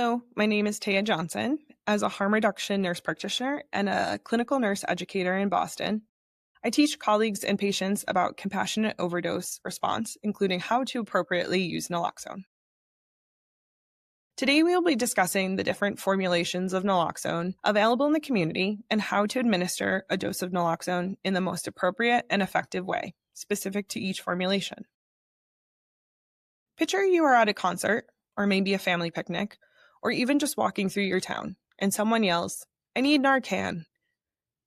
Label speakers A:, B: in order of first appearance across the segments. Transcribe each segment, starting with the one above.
A: Hello, my name is Tehya Johnson. As a harm reduction nurse practitioner and a clinical nurse educator in Boston, I teach colleagues and patients about compassionate overdose response, including how to appropriately use naloxone. Today, we will be discussing the different formulations of naloxone available in the community and how to administer a dose of naloxone in the most appropriate and effective way, specific to each formulation. Picture you are at a concert, or maybe a family picnic, or even just walking through your town, and someone yells, "I need Narcan."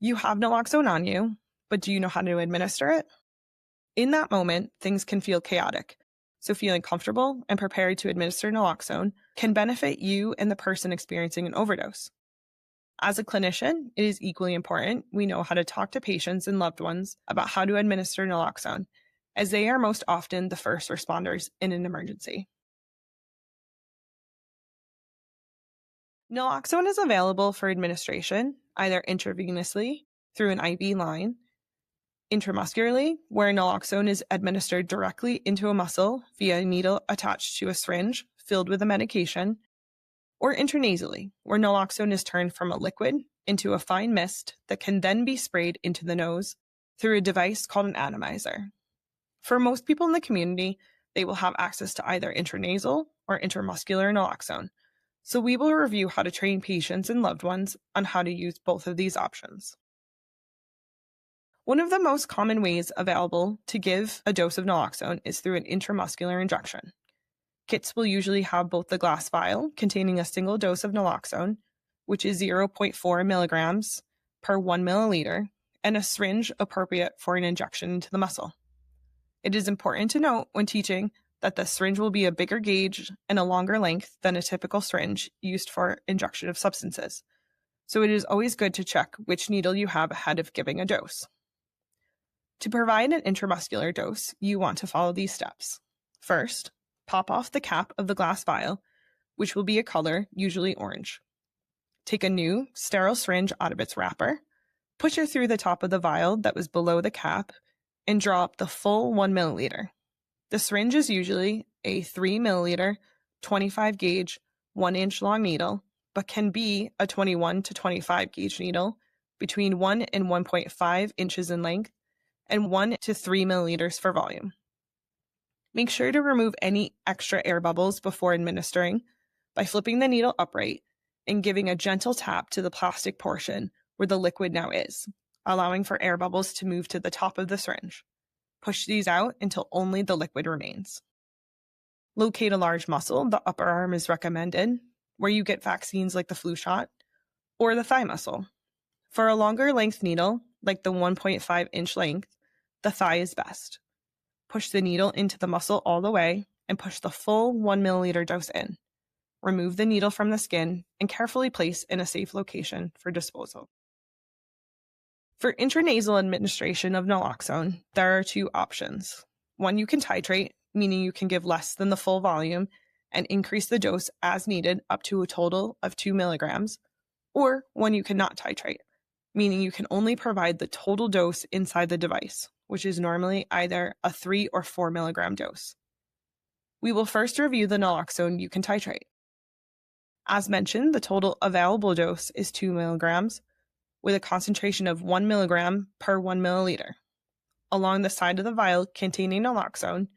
A: You have naloxone on you, but do you know how to administer it? In that moment, things can feel chaotic, so feeling comfortable and prepared to administer naloxone can benefit you and the person experiencing an overdose. As a clinician, it is equally important we know how to talk to patients and loved ones about how to administer naloxone, as they are most often the first responders in an emergency. Naloxone is available for administration either intravenously through an IV line, intramuscularly, where naloxone is administered directly into a muscle via a needle attached to a syringe filled with a medication, or intranasally, where naloxone is turned from a liquid into a fine mist that can then be sprayed into the nose through a device called an atomizer. For most people in the community, they will have access to either intranasal or intramuscular naloxone, so we will review how to train patients and loved ones on how to use both of these options. One of the most common ways available to give a dose of naloxone is through an intramuscular injection. Kits will usually have both the glass vial containing a single dose of naloxone, which is 0.4 milligrams per 1 milliliter, and a syringe appropriate for an injection into the muscle. It is important to note when teaching that the syringe will be a bigger gauge and a longer length than a typical syringe used for injection of substances, so it is always good to check which needle you have ahead of giving a dose. To provide an intramuscular dose, you want to follow these steps. First, pop off the cap of the glass vial, which will be a color, usually orange. Take a new, sterile syringe out of its wrapper, push it through the top of the vial that was below the cap, and draw up the full 1 milliliter. The syringe is usually a 3 milliliter, 25 gauge, 1 inch long needle, but can be a 21 to 25 gauge needle between 1 and 1.5 inches in length and 1 to 3 milliliters for volume. Make sure to remove any extra air bubbles before administering by flipping the needle upright and giving a gentle tap to the plastic portion where the liquid now is, allowing for air bubbles to move to the top of the syringe. Push these out until only the liquid remains. Locate a large muscle, the upper arm is recommended, where you get vaccines like the flu shot, or the thigh muscle. For a longer length needle, like the 1.5 inch length, the thigh is best. Push the needle into the muscle all the way and push the full 1 milliliter dose in. Remove the needle from the skin and carefully place in a safe location for disposal. For intranasal administration of naloxone, there are two options. One, you can titrate, meaning you can give less than the full volume and increase the dose as needed up to a total of 2 milligrams, or one you cannot titrate, meaning you can only provide the total dose inside the device, which is normally either a 3 or 4 milligram dose. We will first review the naloxone you can titrate. As mentioned, the total available dose is 2 milligrams, with a concentration of 1 milligram per 1 milliliter. Along the side of the vial containing naloxone,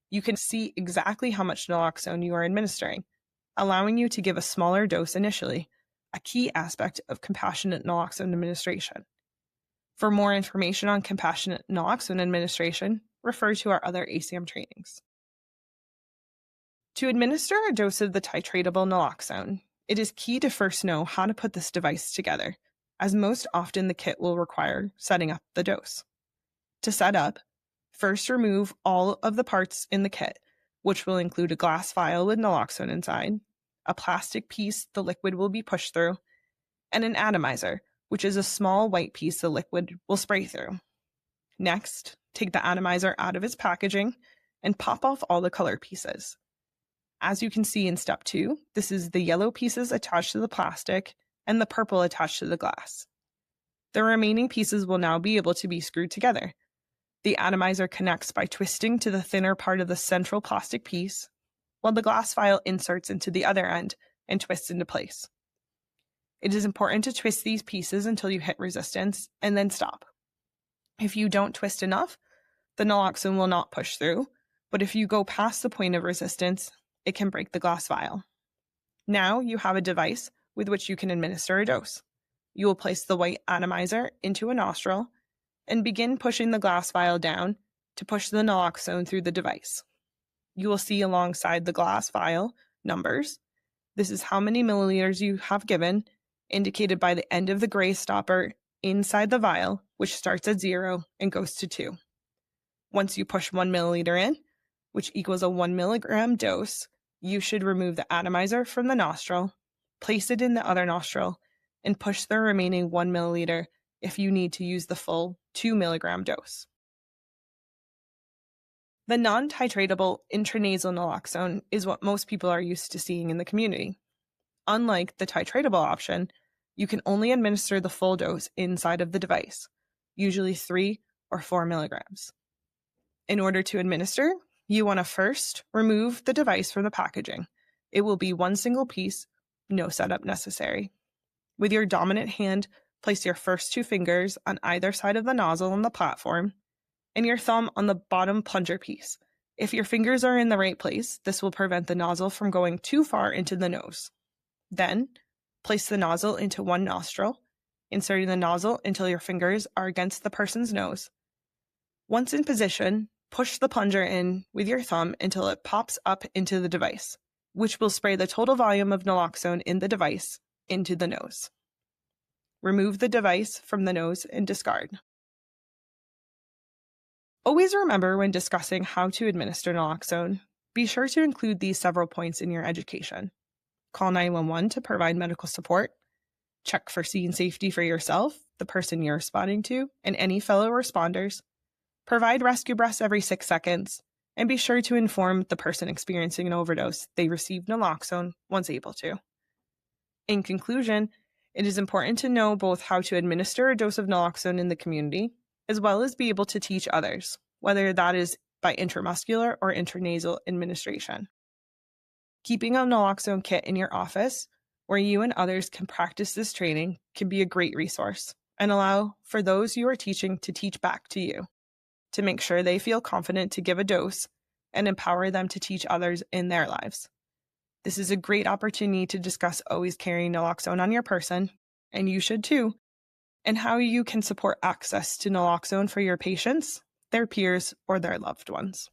A: you can see exactly how much naloxone you are administering, allowing you to give a smaller dose initially, a key aspect of compassionate naloxone administration. For more information on compassionate naloxone administration, refer to our other ACM trainings. To administer a dose of the titratable naloxone, it is key to first know how to put this device together, as most often the kit will require setting up the dose. To set up, first remove all of the parts in the kit, which will include a glass vial with naloxone inside, a plastic piece the liquid will be pushed through, and an atomizer, which is a small white piece the liquid will spray through. Next, take the atomizer out of its packaging and pop off all the color pieces. As you can see in step 2, this is the yellow pieces attached to the plastic and the purple attached to the glass. The remaining pieces will now be able to be screwed together. The atomizer connects by twisting to the thinner part of the central plastic piece, while the glass vial inserts into the other end and twist into place. It is important to twist these pieces until you hit resistance and then stop. If you don't twist enough, the naloxone will not push through, but if you go past the point of resistance, it can break the glass vial. Now you have a device with which you can administer a dose. You will place the white atomizer into a nostril and begin pushing the glass vial down to push the naloxone through the device. You will see alongside the glass vial numbers. This is how many milliliters you have given, indicated by the end of the gray stopper inside the vial, which starts at 0 and goes to 2. Once you push 1 milliliter in, which equals a 1 milligram dose, you should remove the atomizer from the nostril, place it in the other nostril, and push the remaining 1 milliliter if you need to use the full 2 milligram dose. The non-titratable intranasal naloxone is what most people are used to seeing in the community. Unlike the titratable option, you can only administer the full dose inside of the device, usually 3 or 4 milligrams. In order to administer, you want to first remove the device from the packaging. It will be one single piece, no setup necessary. With your dominant hand, place your first 2 fingers on either side of the nozzle on the platform, and your thumb on the bottom plunger piece. If your fingers are in the right place, this will prevent the nozzle from going too far into the nose. Then, place the nozzle into one nostril, inserting the nozzle until your fingers are against the person's nose. Once in position, push the plunger in with your thumb until it pops up into the device, which will spray the total volume of naloxone in the device into the nose. Remove the device from the nose and discard. Always remember when discussing how to administer naloxone, be sure to include these several points in your education. Call 911 to provide medical support. Check for scene safety for yourself, the person you're responding to, and any fellow responders. Provide rescue breaths every 6 seconds, and be sure to inform the person experiencing an overdose they received naloxone once able to. In conclusion, it is important to know both how to administer a dose of naloxone in the community, as well as be able to teach others, whether that is by intramuscular or intranasal administration. Keeping a naloxone kit in your office, where you and others can practice this training, can be a great resource and allow for those you are teaching to teach back to you, to make sure they feel confident to give a dose and empower them to teach others in their lives. This is a great opportunity to discuss always carrying naloxone on your person, and you should too, and how you can support access to naloxone for your patients, their peers, or their loved ones.